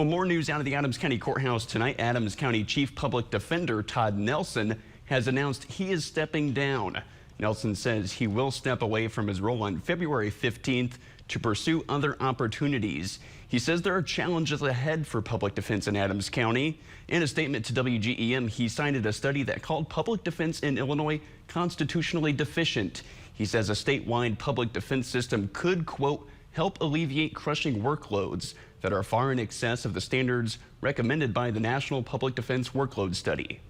Well, more news out of the Adams County Courthouse tonight. Adams County Chief Public Defender Todd Nelson has announced he is stepping down. Nelson says he will step away from his role on February 15th to pursue other opportunities. He says there are challenges ahead for public defense in Adams County. In a statement to WGEM, he cited a study that called public defense in Illinois constitutionally deficient. He says a statewide public defense system could, quote, help alleviate crushing workloads that are far in excess of the standards recommended by the National Public Defense Workload Study.